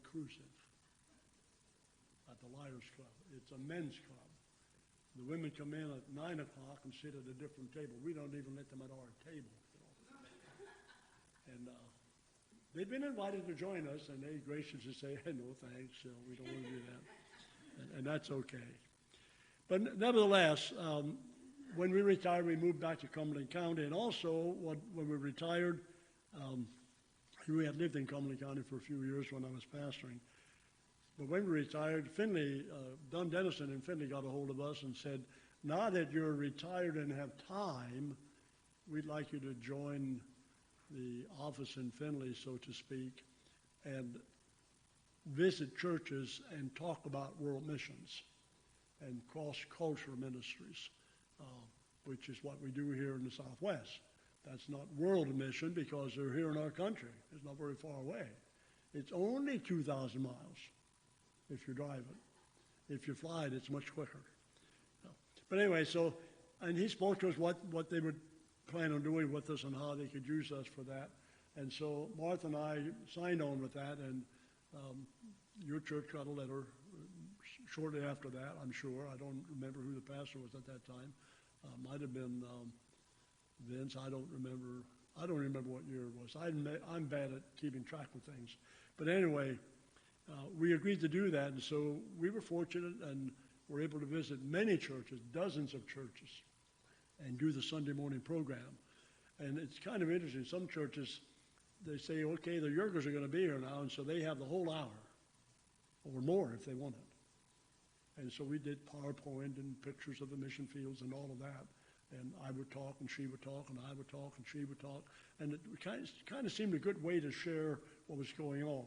inclusive at the Liars Club. It's a men's club. The women come in at 9 o'clock and sit at a different table. We don't even let them at our table. And they've been invited to join us, and they graciously say, hey, no thanks, we don't want to do that. And that's okay. But nevertheless, when we retired, we moved back to Cumberland County. And also, when we retired, we had lived in Cumberland County for a few years when I was pastoring. But when we retired, Finley, Don Dennison and Finley got a hold of us and said, now that you're retired and have time, we'd like you to join the office in Finley, so to speak, and visit churches and talk about world missions and cross-cultural ministries, which is what we do here in the Southwest. That's not world mission because they're here in our country. It's not very far away. It's only 2,000 miles if you drive it. If you fly it, it's much quicker. But anyway, and he spoke to us what they would plan on doing with us and how they could use us for that. And so Martha and I signed on with that, and your church got a letter shortly after that, I'm sure. I don't remember who the pastor was at that time. Might have been Vince. I don't remember what year it was. I'm bad at keeping track of things. But anyway, we agreed to do that, and so we were fortunate and were able to visit many churches, dozens of churches, and do the Sunday morning program. And it's kind of interesting. Some churches, they say, okay, the Yergers are going to be here now, and so they have the whole hour or more if they want it. And so we did PowerPoint and pictures of the mission fields and all of that. And I would talk, and she would talk, and I would talk, and she would talk. And it kind of seemed a good way to share what was going on.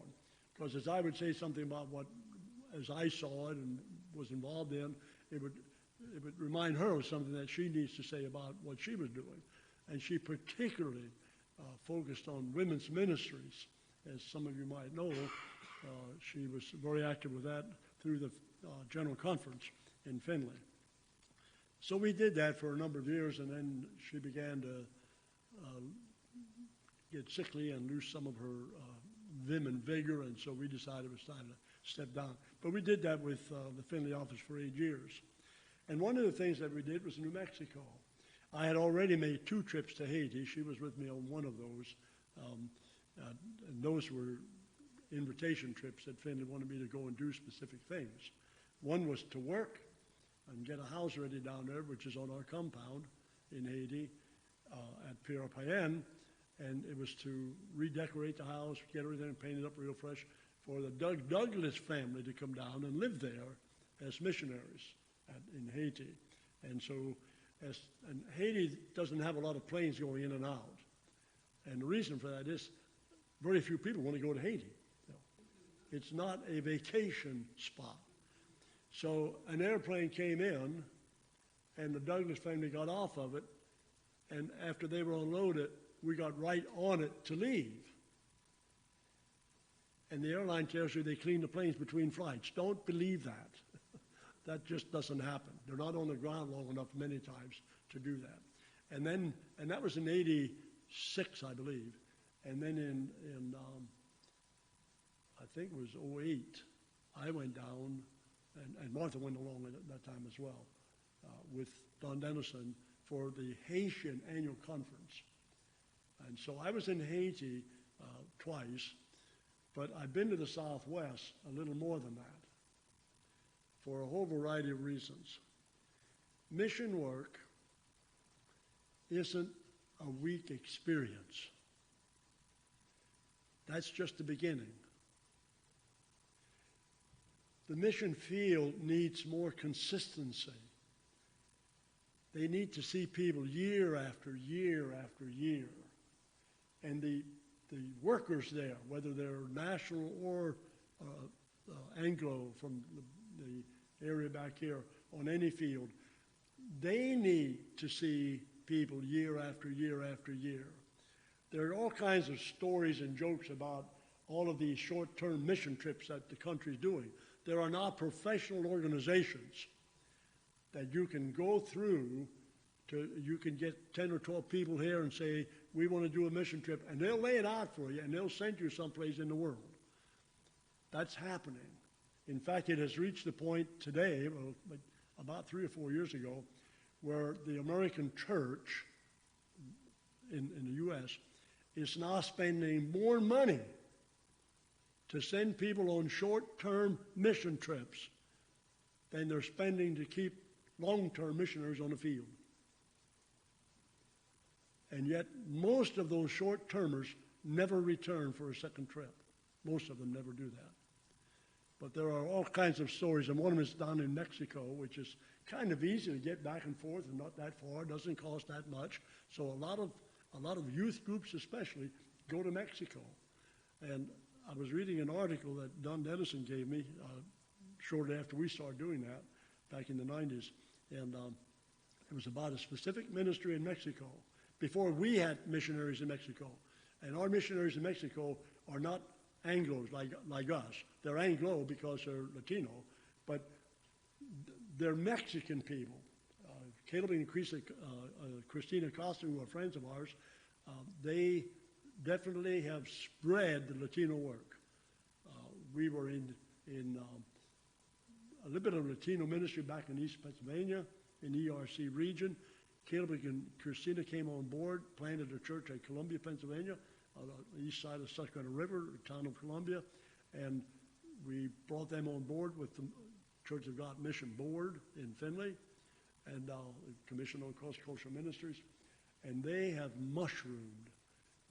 Because as I would say something about as I saw it and was involved in, it would remind her of something that she needs to say about what she was doing. And she particularly focused on women's ministries. As some of you might know, she was very active with that through the General Conference in Finley. So we did that for a number of years, and then she began to get sickly and lose some of her vim and vigor, and so we decided it was time to step down. But we did that with the Finley office for 8 years. And one of the things that we did was New Mexico. I had already made 2 trips to Haiti. She was with me on one of those. And those were invitation trips that Finley wanted me to go and do specific things. One was to work and get a house ready down there, which is on our compound in Haiti at Pierre Payen. And it was to redecorate the house, get everything painted up real fresh, for the Doug Douglas family to come down and live there as missionaries in Haiti. And so, and Haiti doesn't have a lot of planes going in and out. And the reason for that is very few people want to go to Haiti. It's not a vacation spot. So an airplane came in, and the Douglas family got off of it, and after they were unloaded, we got right on it to leave. And the airline tells you they clean the planes between flights. Don't believe that. That just doesn't happen. They're not on the ground long enough many times to do that. And that was in 86, I believe. And then in I think it was 08, I went down, and Martha went along at that time as well, with Don Dennison for the Haitian Annual Conference. And so I was in Haiti twice, but I've been to the Southwest a little more than that for a whole variety of reasons. Mission work isn't a week experience. That's just the beginning. The mission field needs more consistency. They need to see people year after year after year. And the workers there, whether they're national or Anglo from the area back here on any field, they need to see people year after year after year. There are all kinds of stories and jokes about all of these short-term mission trips that the country's doing. There are now professional organizations that you can go through you can get 10 or 12 people here and say, we want to do a mission trip, and they'll lay it out for you, and they'll send you someplace in the world. That's happening. In fact, it has reached the point today, about 3 or 4 years ago, where the American church in the U.S. is now spending more money to send people on short-term mission trips than they're spending to keep long-term missionaries on the field. And yet, most of those short-termers never return for a second trip. Most of them never do that. But there are all kinds of stories, and one of them is down in Mexico, which is kind of easy to get back and forth and not that far. It doesn't cost that much. So a lot of youth groups especially go to Mexico. And I was reading an article that Don Dennison gave me shortly after we started doing that back in the 90s. And it was about a specific ministry in Mexico before we had missionaries in Mexico. And our missionaries in Mexico are not Anglos like us. They're Anglo because they're Latino, but they're Mexican people. Caleb and Christina Costa, who are friends of ours, they definitely have spread the Latino work. We were in a little bit of Latino ministry back in East Pennsylvania, in the ERC region. Caleb and Christina came on board, planted a church at Columbia, Pennsylvania, on the east side of Susquehanna River, the town of Columbia, and we brought them on board with the Church of God Mission Board in Findlay, and Commission on Cross-Cultural Ministries, and they have mushroomed.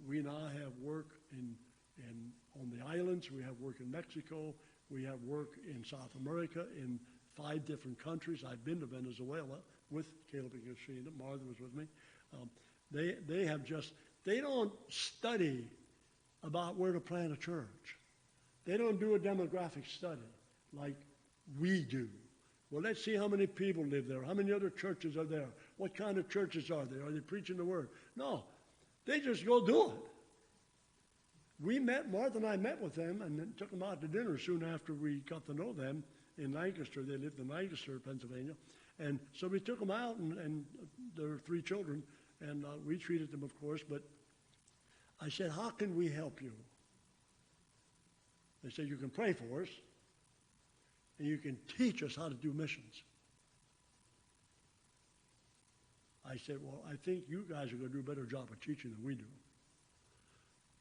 We now have work on the islands, we have work in Mexico, we have work in South America, in 5 different countries. I've been to Venezuela with Caleb and Christina. Martha was with me. They don't study about where to plant a church. They don't do a demographic study like we do. Well, let's see how many people live there. How many other churches are there? What kind of churches are there? Are they preaching the word? No, they just go do it. Martha and I met with them and then took them out to dinner soon after we got to know them in Lancaster. They lived in Lancaster, Pennsylvania. And so we took them out, and there are 3 children, and we treated them, of course, but I said, how can we help you? They said, you can pray for us, and you can teach us how to do missions. I said, well, I think you guys are going to do a better job of teaching than we do.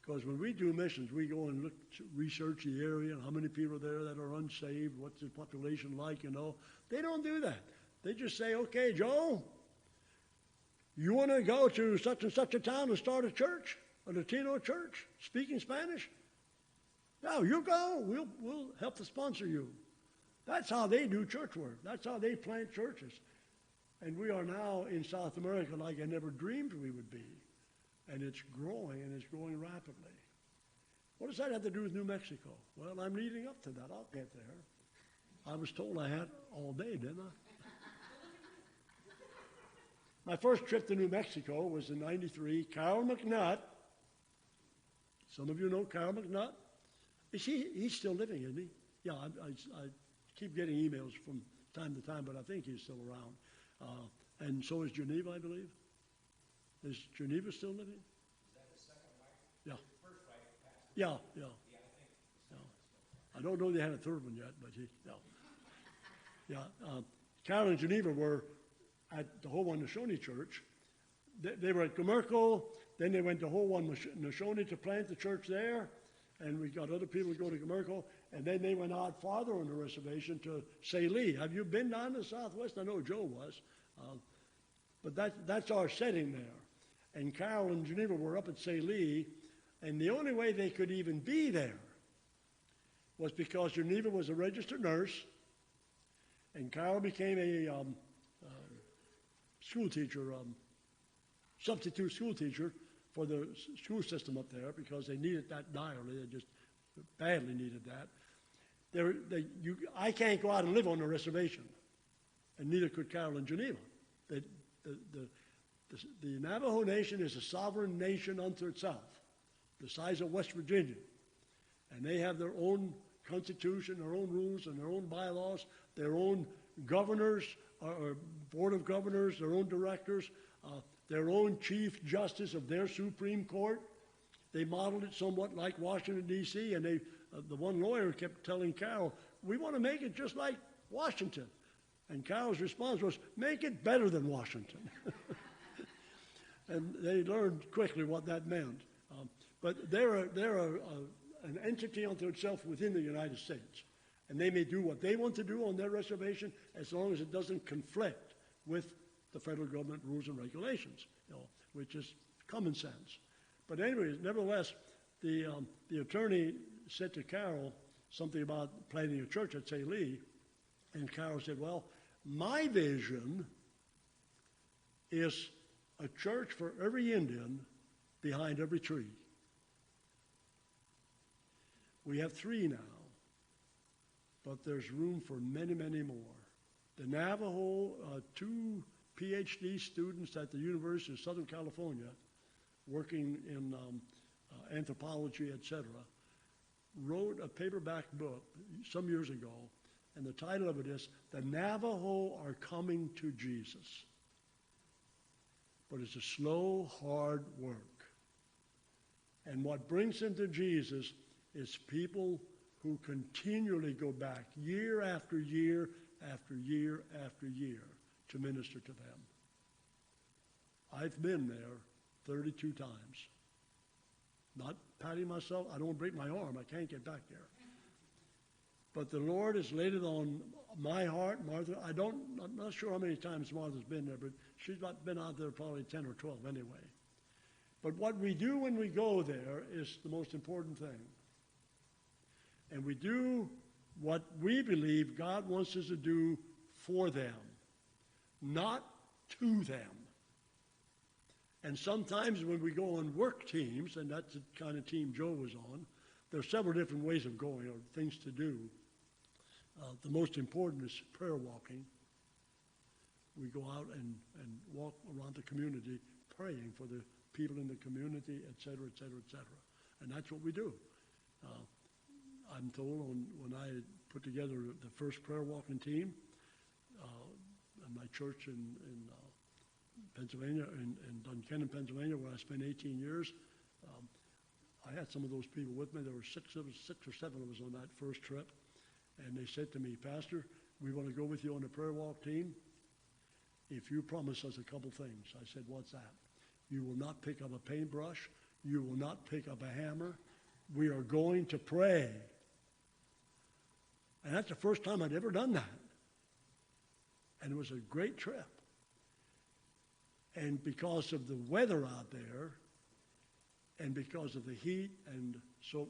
Because when we do missions, we go and research the area, how many people are there that are unsaved, what's the population like, you know. They don't do that. They just say, okay, Joe, you want to go to such and such a town and start a church, a Latino church, speaking Spanish? No, you go. We'll help to sponsor you. That's how they do church work. That's how they plant churches. And we are now in South America like I never dreamed we would be. And it's growing, and it's growing rapidly. What does that have to do with New Mexico? Well, I'm leading up to that. I'll get there. I was told I had all day, didn't I? My first trip to New Mexico was in '93. Carol McNutt, some of you know Carol McNutt. He's still living, isn't he? Yeah, I keep getting emails from time to time, but I think he's still around. And so is Geneva, I believe. Is Geneva still living? Is that his second wife? Yeah. His first wife passed away. Yeah. Yeah, I think. Yeah. I don't know they had a third one yet, but yeah. Carol and Geneva were at the Ho-Wan-Nashoni Church. They were at Gomerco, then they went to Ho-Wan-Nashoni to plant the church there, and we got other people to go to Gomerco, and then they went out farther on the reservation to Salee. Have you been down to the Southwest? I know Joe was. But that's our setting there. And Carol and Geneva were up at Salee, and the only way they could even be there was because Geneva was a registered nurse, and Carol became a school teacher, substitute school teacher for the school system up there because they needed that direly. They just badly needed that. I can't go out and live on the reservation, and neither could Carol and Geneva. The Navajo Nation is a sovereign nation unto itself, the size of West Virginia. And they have their own constitution, their own rules, and their own bylaws, their own governors, or board of governors, their own directors, their own chief justice of their Supreme Court. They modeled it somewhat like Washington, D.C., and the one lawyer kept telling Carol, we want to make it just like Washington. And Carol's response was, make it better than Washington. And they learned quickly what that meant. But they're an entity unto itself within the United States. And they may do what they want to do on their reservation as long as it doesn't conflict with the federal government rules and regulations, which is common sense. But anyways, nevertheless, the attorney said to Carol something about planting a church at St. Lee, and Carol said, well, my vision is a church for every Indian behind every tree. We have 3 now, but there's room for many, many more. The Navajo, 2 PhD students at the University of Southern California, working in anthropology, etc., wrote a paperback book some years ago, and the title of it is, The Navajo Are Coming to Jesus. But it's a slow, hard work. And what brings them to Jesus is people who continually go back year after year after year after year to minister to them. I've been there 32 times. Not patting myself. I don't want to break my arm. I can't get back there. But the Lord has laid it on my heart. Martha, I'm not sure how many times Martha's been there, but she's been out there probably 10 or 12 anyway. But what we do when we go there is the most important thing. And we do what we believe God wants us to do for them, not to them. And sometimes when we go on work teams, and that's the kind of team Joe was on, there are several different ways of going or things to do. The most important is prayer walking. We go out and walk around the community praying for the people in the community, et cetera, et cetera, et cetera. And that's what we do. I'm told when I put together the first prayer walking team in my church in Pennsylvania, in Duncannon, Pennsylvania, where I spent 18 years, I had some of those people with me. There were 6 or 7 of us on that first trip. And they said to me, Pastor, we want to go with you on the prayer walk team if you promise us a couple things. I said, what's that? You will not pick up a paintbrush. You will not pick up a hammer. We are going to pray. And that's the first time I'd ever done that. And it was a great trip. And because of the weather out there, and because of the heat, and so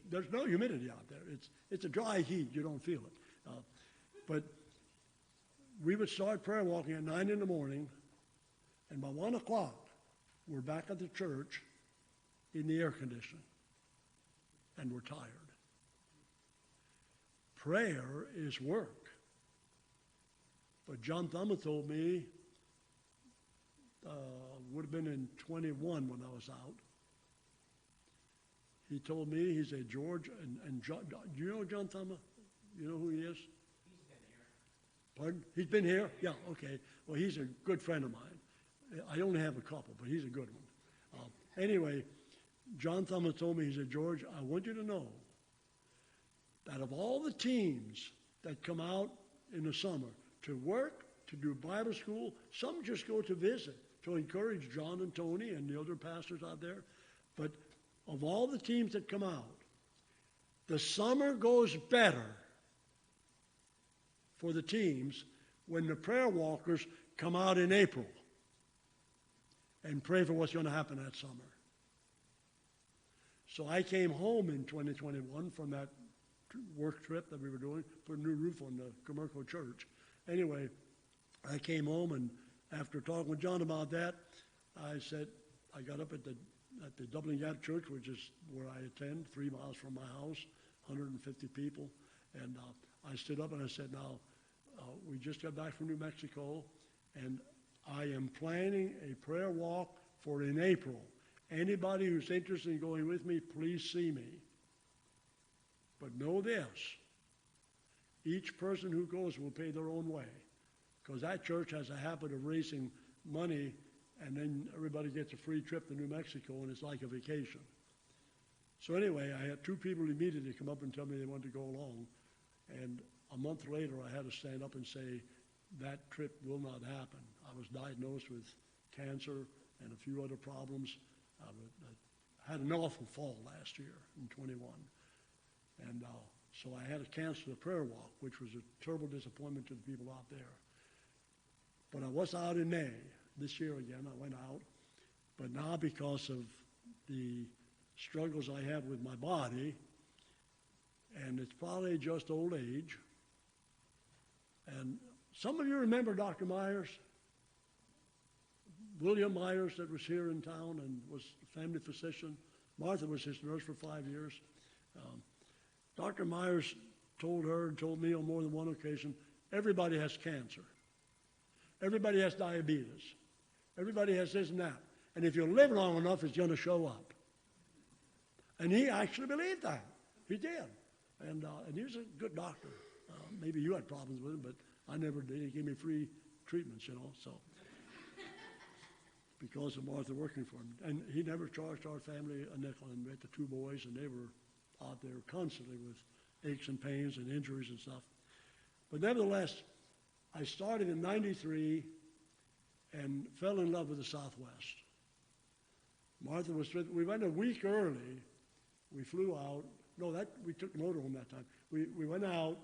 there's no humidity out there. It's a dry heat. You don't feel it. But we would start prayer walking at 9 in the morning, and by 1 o'clock, we're back at the church in the air conditioning, and we're tired. Prayer is work. But John Thumma told me, would have been in 21 when I was out. He told me, he said, George, and John, do you know John Thumma? You know who he is? He's been here. Pardon? He's been here? Yeah, okay. Well, he's a good friend of mine. I only have a couple, but he's a good one. Anyway, John Thumma told me, he said, George, I want you to know that of all the teams that come out in the summer to work, to do Bible school, some just go to visit, to encourage John and Tony and the other pastors out there. But of all the teams that come out, the summer goes better for the teams when the prayer walkers come out in April and pray for what's going to happen that summer. So I came home in 2021 from that work trip that we were doing, put a new roof on the Comerco Church. Anyway, I came home, and after talking with John about that, I said, I got up at the Dublin Gap Church, which is where I attend, 3 miles from my house, 150 people. And I stood up and I said, now, we just got back from New Mexico, and I am planning a prayer walk for in April. Anybody who's interested in going with me, please see me. But know this, each person who goes will pay their own way, because that church has a habit of raising money, and then everybody gets a free trip to New Mexico, and it's like a vacation. So anyway, I had two people immediately come up and tell me they wanted to go along. And a month later, I had to stand up and say, that trip will not happen. I was diagnosed with cancer and a few other problems. I had an awful fall last year in 21. And so I had to cancel the prayer walk, which was a terrible disappointment to the people out there. But I was out in May. This year again, I went out. But now because of the struggles I have with my body, and it's probably just old age. And some of you remember Dr. Myers, William Myers, that was here in town and was a family physician. Martha was his nurse for 5 years. Dr. Myers told her and told me on more than one occasion, everybody has cancer. Everybody has diabetes. Everybody has this and that. And if you live long enough, it's going to show up. And he actually believed that. He did. And he was a good doctor. Maybe you had problems with him, but I never did. He gave me free treatments, you know, so. Because of Martha working for him. And he never charged our family a nickel. And we had the two boys, and they were out there constantly with aches and pains and injuries and stuff. But nevertheless, I started in 93 and fell in love with the Southwest. Martha was with, we went a week early. We flew out. No, we took motorhome that time. We went out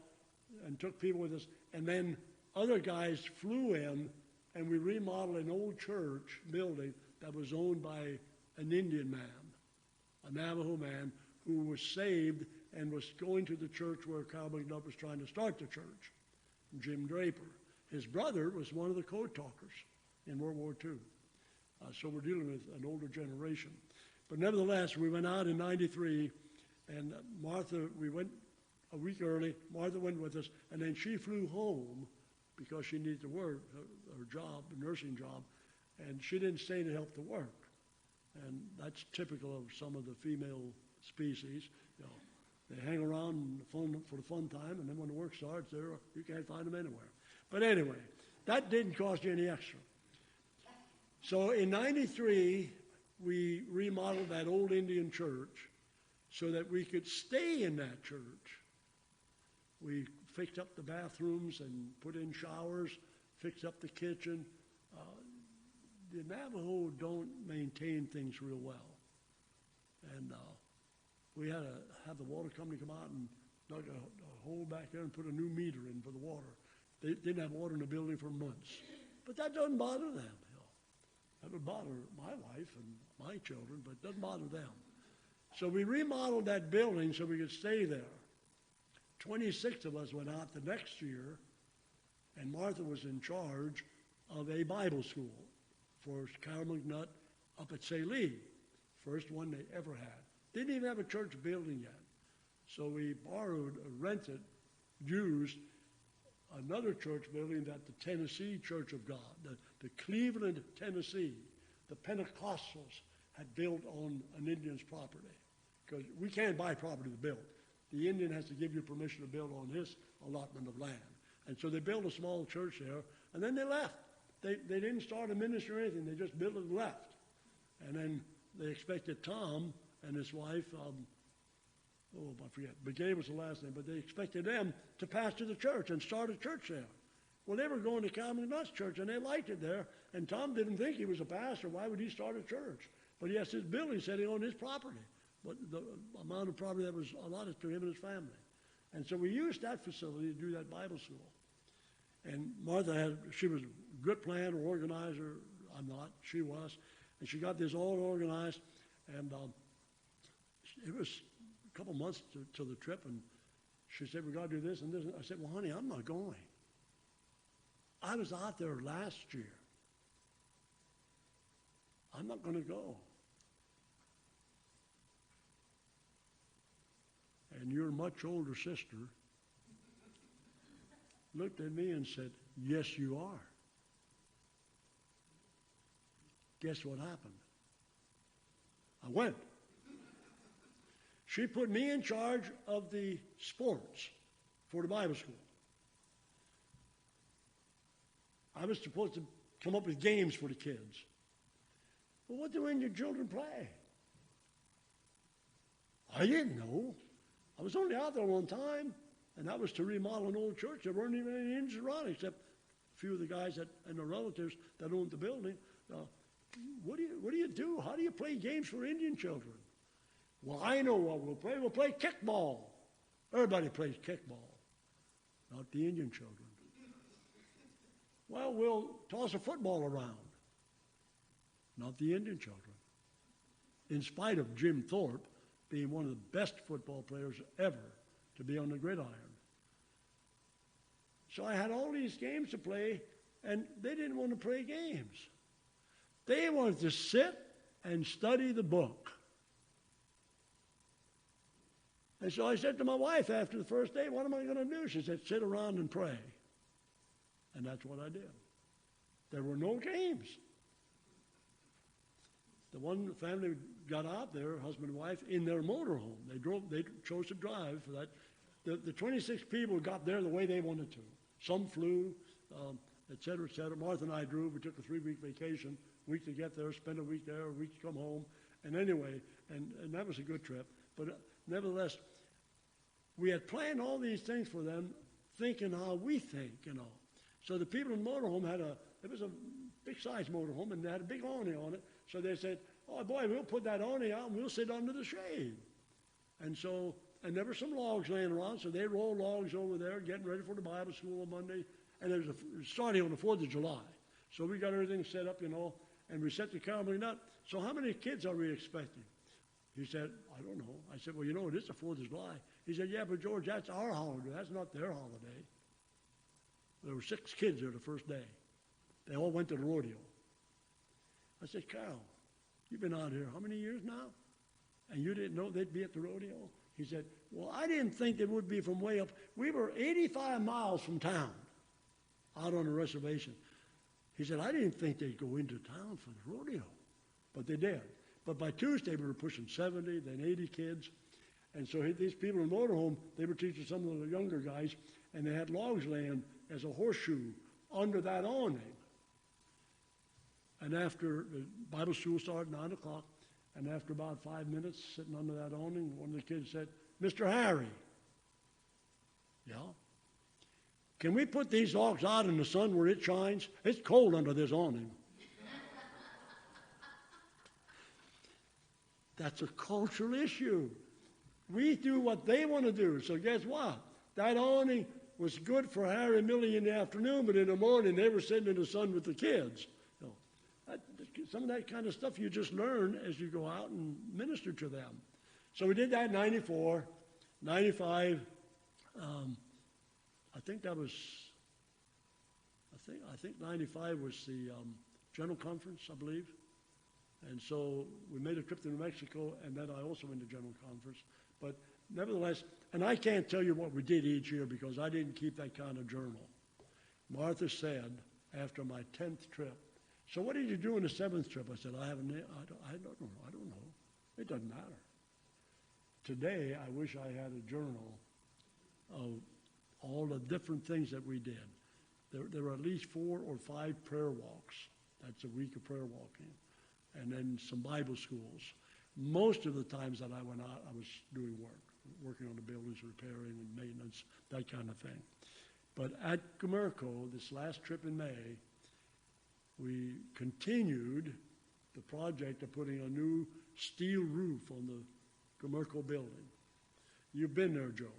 and took people with us, and then other guys flew in, and we remodeled an old church building that was owned by an Indian man, a Navajo man, who was saved and was going to the church where Cal McNutt was trying to start the church, Jim Draper. His brother was one of the code talkers in World War II. So we're dealing with an older generation. But nevertheless, we went out in 93, and Martha, we went a week early. Martha went with us, and then she flew home because she needed to work, her job, a nursing job, and she didn't stay to help the work. And that's typical of some of the female species. You know, they hang around for the fun time, and then when the work starts, you can't find them anywhere. But anyway, that didn't cost you any extra. So in 93, we remodeled that old Indian church so that we could stay in that church. We fixed up the bathrooms and put in showers, fixed up the kitchen. The Navajo don't maintain things real well. And we had to have the water company come out and dug a hole back there and put a new meter in for the water. They didn't have water in the building for months. But that doesn't bother them. You know. That would bother my wife and my children, but it doesn't bother them. So we remodeled that building so we could stay there. 26 of us went out the next year, and Martha was in charge of a Bible school for Cal McNutt up at Salee. First one they ever had. Didn't even have a church building yet. So we borrowed, rented, used another church building that the Tennessee Church of God, the Cleveland, Tennessee, the Pentecostals had built on an Indian's property. Because we can't buy property to build. The Indian has to give you permission to build on his allotment of land. And so they built a small church there, and then they left. They didn't start a ministry or anything. They just built it and left. And then they expected Tom and his wife, I forget, Begay was the last name, but they expected them to pastor the church and start a church there. Well, they were going to Cal McNutt's church, and they liked it there, and Tom didn't think he was a pastor. Why would he start a church? But yes, his building said he owned his property, but the amount of property that was allotted to him and his family. And so we used that facility to do that Bible school. And Martha she was a good planner, organizer. I'm not, she was. And she got this all organized, and it was a couple months to the trip, and she said, we got to do this and this. I said, well, honey, I'm not going. I was out there last year. I'm not going to go. And your much older sister looked at me and said, yes, you are. Guess what happened? I went. She put me in charge of the sports for the Bible school. I was supposed to come up with games for the kids. Well, what do Indian children play? I didn't know. I was only out there one time, and that was to remodel an old church. There weren't even any Indians around except a few of the guys and the relatives that owned the building. What do you do? How do you play games for Indian children? Well, I know what we'll play. We'll play kickball. Everybody plays kickball, not the Indian children. Well, we'll toss a football around, not the Indian children. In spite of Jim Thorpe being one of the best football players ever to be on the gridiron. So I had all these games to play, and they didn't want to play games. They wanted to sit and study the book. And so I said to my wife after the first day, what am I going to do? She said, sit around and pray. And that's what I did. There were no games. The one family got out there, husband and wife, in their motorhome. They chose to drive for that. The 26 people got there the way they wanted to. Some flew, et cetera, et cetera. Martha and I drove. We took a 3-week vacation, a week to get there, spend a week there, a week to come home. And anyway, and that was a good trip. But nevertheless, we had planned all these things for them, thinking how we think, you know. So the people in the motorhome it was a big-sized motorhome, and they had a big awning on it. So they said, oh, boy, we'll put that awning out, and we'll sit under the shade. And there were some logs laying around, so they rolled logs over there, getting ready for the Bible school on Monday. And it was starting on the 4th of July. So we got everything set up, you know, and we set the caroling up. So how many kids are we expecting? He said, I don't know. I said, well, you know, it is the 4th of July. He said, yeah, but George, that's our holiday. That's not their holiday. There were 6 kids there the first day. They all went to the rodeo. I said, Carol, you've been out here how many years now? And you didn't know they'd be at the rodeo? He said, well, I didn't think they would be from way up. We were 85 miles from town, out on the reservation. He said, I didn't think they'd go into town for the rodeo. But they did. But by Tuesday, we were pushing 70, then 80 kids. And so these people in the motorhome, they were teaching some of the younger guys, and they had logs laying as a horseshoe under that awning. And after the Bible school started at 9 o'clock, and after about 5 minutes sitting under that awning, one of the kids said, Mr. Harry, yeah? Can we put these logs out in the sun where it shines? It's cold under this awning. That's a cultural issue. We do what they want to do. So guess what? That awning was good for Harry and Millie in the afternoon, but in the morning they were sitting in the sun with the kids. So some of that kind of stuff you just learn as you go out and minister to them. So we did that in 94, 95. I think 95 was the General Conference, I believe. And so we made a trip to New Mexico, and then I also went to General Conference. But nevertheless, and I can't tell you what we did each year because I didn't keep that kind of journal. Martha said after my 10th trip, so what did you do in the 7th trip? I said, I don't know. It doesn't matter. Today, I wish I had a journal of all the different things that we did. There were at least 4 or 5 prayer walks. That's a week of prayer walking. And then some Bible schools. Most of the times that I went out, I was doing working on the buildings, repairing and maintenance, that kind of thing. But at Gomerco, this last trip in May, we continued the project of putting a new steel roof on the Gomerco building. You've been there, Joe.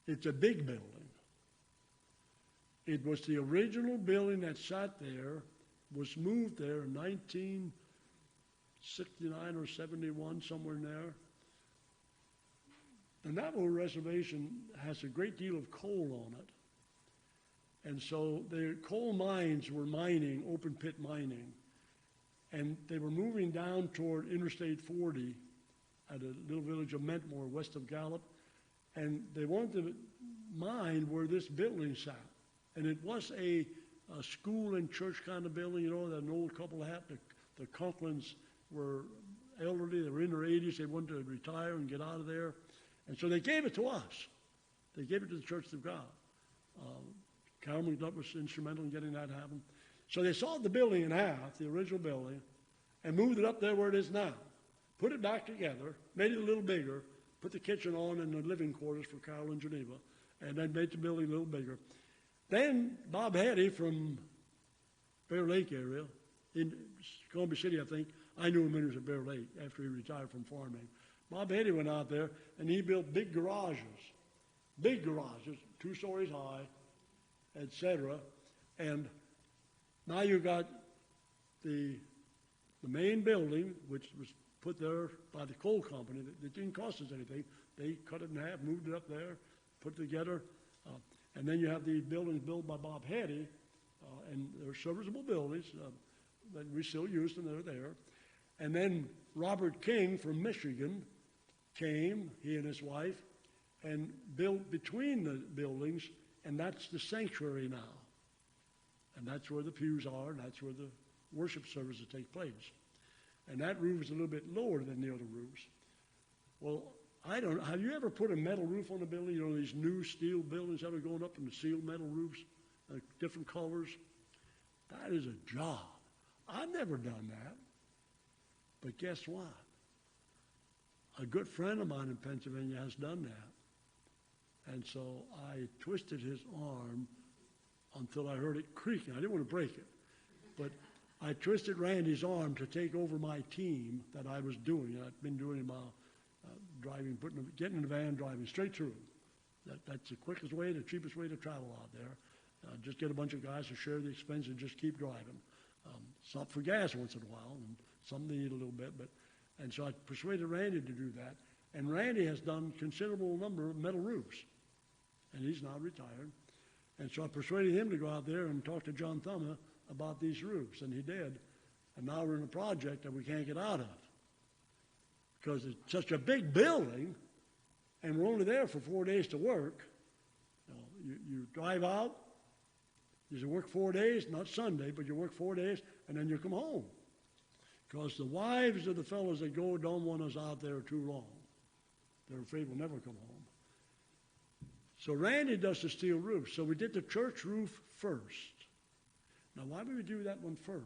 It's a big building. It was the original building that sat there, was moved there in 1969 or 71, somewhere in there. And that little reservation has a great deal of coal on it. And so the coal mines were mining, open pit mining. And they were moving down toward Interstate 40 at a little village of Mentmore, west of Gallup. And they wanted to mine where this building sat. And it was a school and church kind of building, you know, that an old couple had. The Conklins were elderly. They were in their 80s. They wanted to retire and get out of there. And so they gave it to us. They gave it to the Church of God. Carol McNutt was instrumental in getting that happen. So they sawed the building in half, the original building, and moved it up there where it is now. put it back together, made it a little bigger, put the kitchen on and the living quarters for Carol and Geneva, and then made the building a little bigger. Then Bob Hattie from Bear Lake area, in Columbia City, I think, I knew him when he was at Bear Lake after he retired from farming. Bob Hattie went out there and he built big garages, 2 stories high, etc. And now you got the main building, which was put there by the coal company. That didn't cost us anything. They cut it in half, moved it up there, put it together. And then you have the buildings built by Bob Hattie, and they're serviceable buildings that we still use, and they're there. And then Robert King from Michigan came, he and his wife, and built between the buildings, and that's the sanctuary now. And that's where the pews are, and that's where the worship services take place. And that roof is a little bit lower than the other roofs. Well, I don't know. Have you ever put a metal roof on a building? You know, these new steel buildings that are going up in the sealed metal roofs, different colors? That is a job. I've never done that. But guess what? A good friend of mine in Pennsylvania has done that. And so I twisted his arm until I heard it creaking. I didn't want to break it. But I twisted Randy's arm to take over my team that I was doing. I've been doing about driving, getting in the van, driving straight through. That's the quickest way, the cheapest way to travel out there. Just get a bunch of guys to share the expense and just keep driving. Stop for gas once in a while, and some they eat a little bit. And so I persuaded Randy to do that. And Randy has done considerable number of metal roofs. And he's now retired. And so I persuaded him to go out there and talk to John Thumma about these roofs, and he did. And now we're in a project that we can't get out of because it's such a big building, and we're only there for 4 days to work. You drive out, you work 4 days, not Sunday, but you work 4 days, and then you come home because the wives of the fellows that go don't want us out there too long. They're afraid we'll never come home. So Randy does the steel roof. So we did the church roof first. Now, why would we do that one first?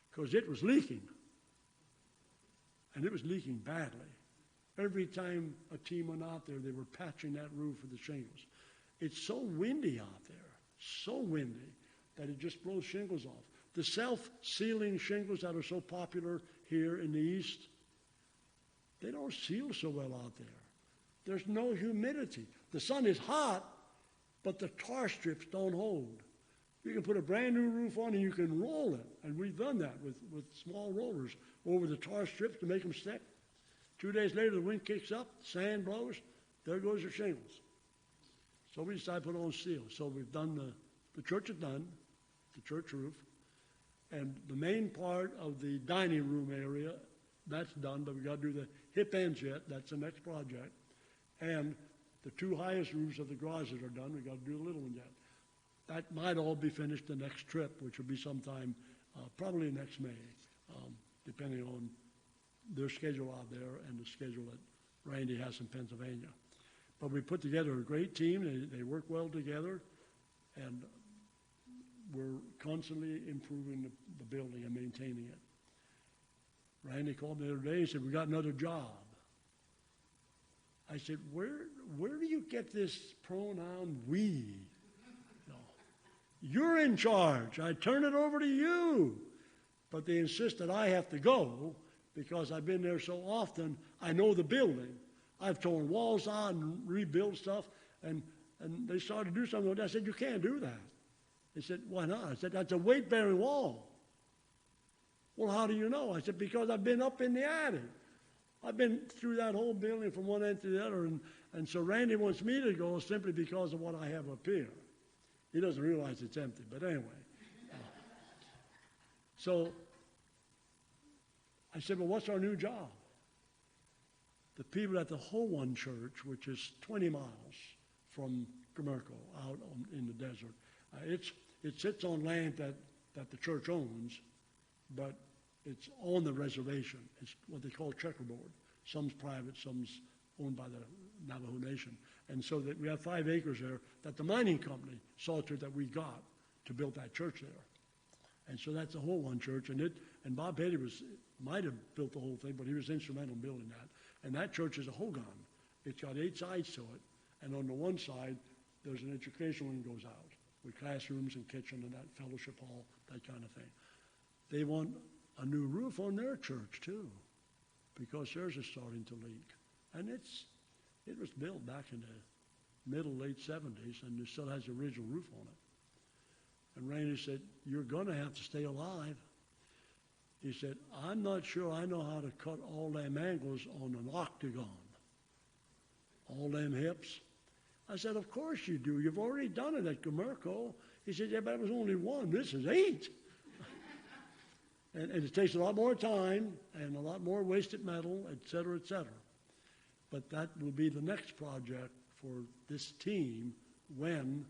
Because it was leaking. And it was leaking badly. Every time a team went out there, they were patching that roof with the shingles. It's so windy out there, so windy, that it just blows shingles off. The self-sealing shingles that are so popular here in the East, they don't seal so well out there. There's no humidity. The sun is hot, but the tar strips don't hold. You can put a brand new roof on and you can roll it. And we've done that with small rollers over the tar strips to make them stick. 2 days later, the wind kicks up, sand blows, there goes your shingles. So we decided to put on steel. So we've done the church is done, the church roof. And the main part of the dining room area, that's done, but we've got to do the hip ends yet. That's the next project. And the 2 highest roofs of the garages are done. We've got to do the little one yet. That might all be finished the next trip, which will be sometime probably next May, depending on their schedule out there and the schedule that Randy has in Pennsylvania. But we put together a great team. They work well together, and we're constantly improving the building and maintaining it. Randy called me the other day and said, "We got another job." I said, where do you get this pronoun we? No. You're in charge. I turn it over to you. But they insist that I have to go because I've been there so often. I know the building. I've torn walls out and rebuilt stuff. And they started to do something like that. I said, "You can't do that." They said, "Why not?" I said, "That's a weight-bearing wall." "Well, how do you know?" I said, "Because I've been up in the attic. I've been through that whole building from one end to the other." And so Randy wants me to go simply because of what I have up here. He doesn't realize it's empty, but anyway. So I said, "Well, what's our new job?" The people at the Whole One Church, which is 20 miles from Comerco, out in the desert. It sits on land that the church owns, but it's on the reservation. It's what they call checkerboard. Some's private, some's owned by the Navajo Nation. And so that we have 5 acres there that the mining company saw to that we got to build that church there. And so that's the Whole One Church. And Bob Petty was might have built the whole thing, but he was instrumental in building that. And that church is a hogan. It's got 8 sides to it, and on the one side, there's an education wing goes out with classrooms and kitchen and that fellowship hall, that kind of thing. They want a new roof on their church too, because theirs is starting to leak. And it was built back in the middle, late 70s, and it still has the original roof on it. And Randy said, "You're going to have to stay alive." He said, "I'm not sure I know how to cut all them angles on an octagon, all them hips." I said, "Of course you do. You've already done it at Gomerco." He said, "Yeah, but it was only 1. This is 8. And it takes a lot more time and a lot more wasted metal, et cetera, et cetera. But that will be the next project for this team when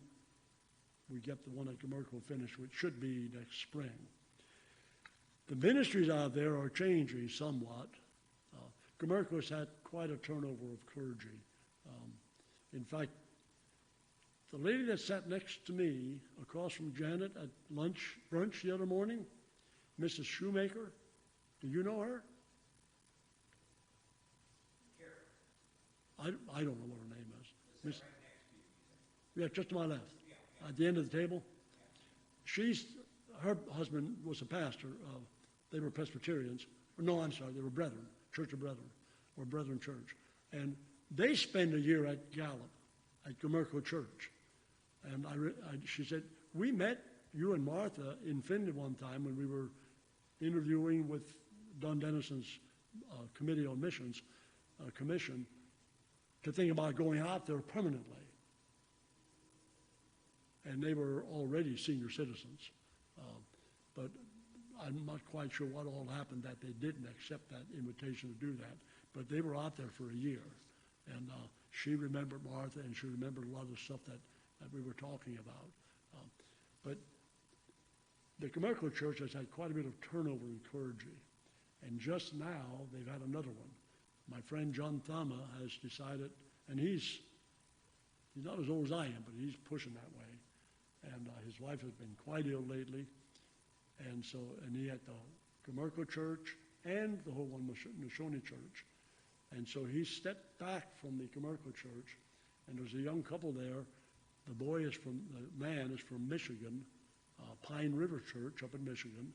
we get the one at Gomerco finished, which should be next spring. The ministries out there are changing somewhat. Gomerco's had quite a turnover of clergy. In fact, the lady that sat next to me across from Janet at brunch the other morning, Mrs. Shoemaker, do you know her? I don't know what her name is. Miss, yeah, just to my left, at the end of the table. Her husband was a pastor. They were Presbyterians. No, I'm sorry, they were Brethren, Church of Brethren, or Brethren Church. And they spend a year at Gallup, at Gomerco Church. And she said, "We met you and Martha in Finland one time when we were interviewing with Don Dennison's Committee on Missions, commission, to think about going out there permanently." And they were already senior citizens. But I'm not quite sure what all happened that they didn't accept that invitation to do that. But they were out there for a year. And she remembered Martha, and she remembered a lot of the stuff that we were talking about. But the Gomerco Church has had quite a bit of turnover in clergy. And just now, they've had another one. My friend John Thama has decided, and he's not as old as I am, but he's pushing that way. And his wife has been quite ill lately. And he had the Gomerco Church and the whole one, Nashoni Church. And so he stepped back from the Gomerco Church, and there's a young couple there. The man is from Michigan, Pine River Church up in Michigan,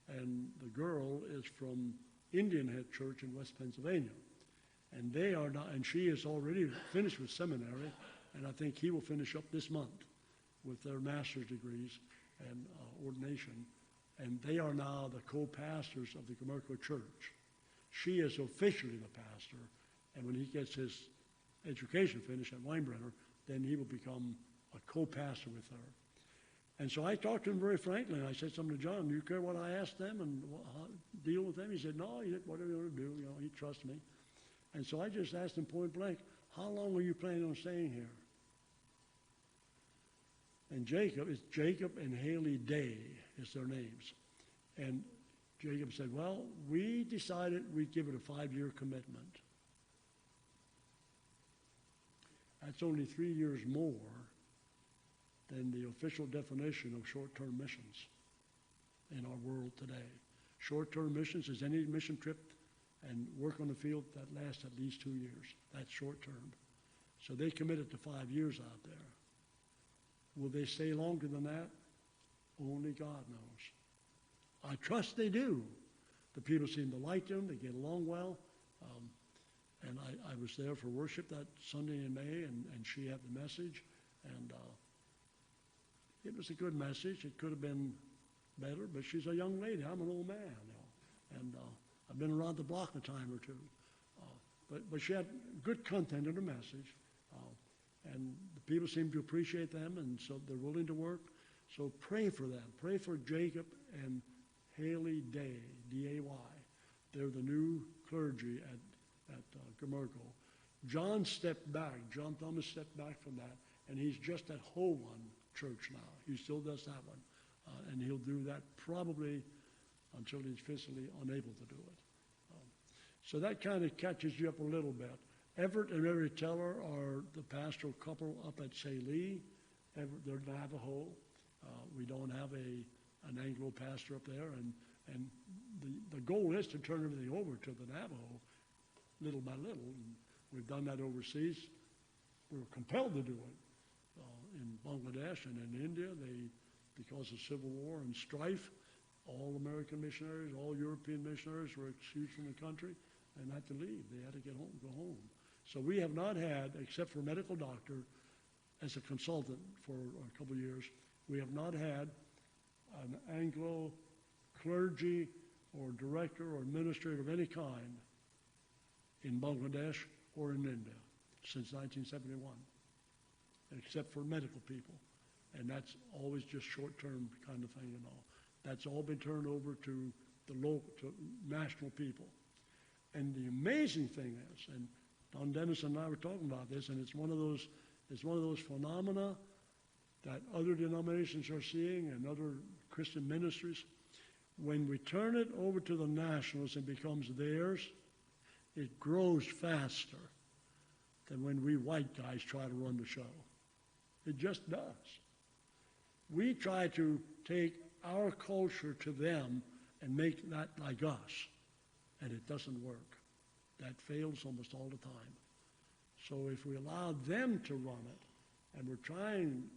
and the girl is from Indian Head Church in West Pennsylvania. And they are not, and she is already finished with seminary, and I think he will finish up this month with their master's degrees and ordination. And they are now the co-pastors of the Gomerco Church. She is officially the pastor, and when he gets his education finished at Weinbrenner, then he will become a co-pastor with her. And so I talked to him very frankly, and I said something to John, "Do you care what I asked them and how deal with them?" He said, "No, whatever you want to do." He trusts me. And so I just asked him point blank, "How long are you planning on staying here?" And Jacob and Haley Day is their names. And Jacob said, "Well, we decided we'd give it a 5-year commitment." That's only 3 years more than the official definition of short-term missions in our world today. Short-term missions is any mission trip and work on the field that lasts at least 2 years. That's short-term. So they committed to 5 years out there. Will they stay longer than that? Only God knows. I trust they do. The people seem to like them. They get along well. And I was there for worship that Sunday in May, and she had the message. And it was a good message. It could have been better, but she's a young lady. I'm an old man, and I've been around the block a time or two. But she had good content in her message, and the people seem to appreciate them, and so they're willing to work. So pray for them. Pray for Jacob and Haley Day, D-A-Y. They're the new clergy at Gomerco. John stepped back. John Thomas stepped back from that, and he's just at Whole One Church now. He still does that one, and he'll do that probably until he's physically unable to do it. So that kind of catches you up a little bit. Everett and Mary Teller are the pastoral couple up at Salee. They're Navajo. We don't have an Anglo pastor up there, and And the goal is to turn everything over to the Navajo little by little. And we've done that overseas. We were compelled to do it. In Bangladesh and in India, because of civil war and strife, all American missionaries, all European missionaries were excused from the country and had to leave. They had to get home, go home. So we have not had, except for a medical doctor as a consultant for a couple of years, we have not had an Anglo clergy or director or administrator of any kind in Bangladesh or in India since 1971, except for medical people. And that's always just short-term kind of thing and all. That's all been turned over to the local, to national people. And the amazing thing is, and Don Dennis and I were talking about this, and it's one of those phenomena that other denominations are seeing and other Christian ministries. When we turn it over to the nationals and becomes theirs, it grows faster than when we white guys try to run the show. It just does. We try to take our culture to them and make that like us, and it doesn't work. That fails almost all the time. So if we allow them to run it, and we're trying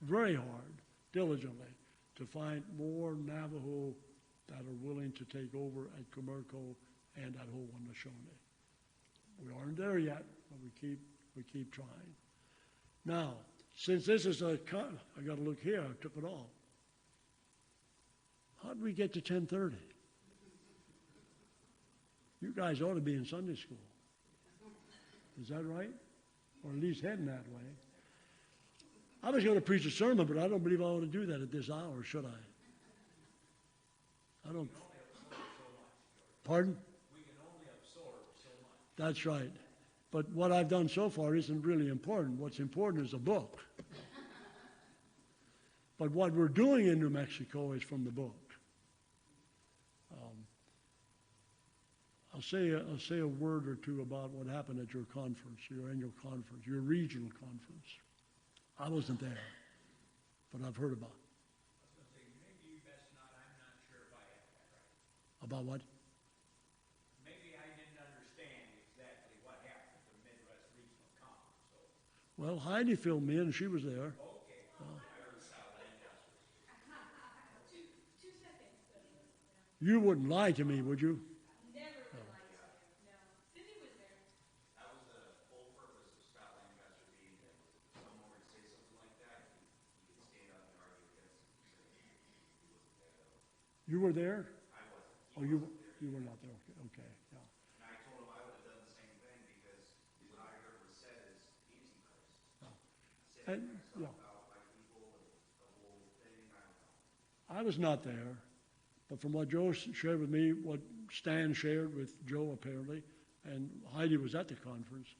very hard, diligently, to find more Navajo that are willing to take over at Comerco and at Haudenosaunee. We aren't there yet, but we keep trying. Now, since this is I got to look here. I took it all. How did we get to 10:30? You guys ought to be in Sunday school. Is that right? Or at least heading that way. I was going to preach a sermon, but I don't believe I ought to do that at this hour, should I? I don't. Pardon? We can only absorb so much. That's right. But what I've done so far isn't really important. What's important is a book. But what we're doing in New Mexico is from the book. I'll say a word or two about what happened at your conference, your annual conference, your regional conference. I wasn't there, but I've heard about it. I was going to say, maybe you best not, I'm not sure if I have that right. About what? Maybe I didn't understand exactly what happened at the Midwest Regional Conference. So. Well, Heidi filled me in, and she was there. Okay. I heard South Lancaster. Two seconds. You wouldn't lie to me, would you? Never would lie to you. No. Cindy was there. That was the whole purpose of Scott Lancaster being there. Someone were to say something like that, he could stand up and argue against it. He wasn't there though. You were there? I wasn't. Oh, you were not there. Okay, yeah. And I told him I would have done the same thing because what I heard was said as Easy Christ. And, Saying yeah. about my people and the whole thing, I don't know. I was not there, but from what Joe shared with me, what Stan shared with Joe apparently, and Heidi was at the conference,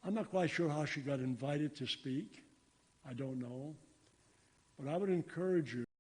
I'm not quite sure how she got invited to speak. I don't know. But I would encourage you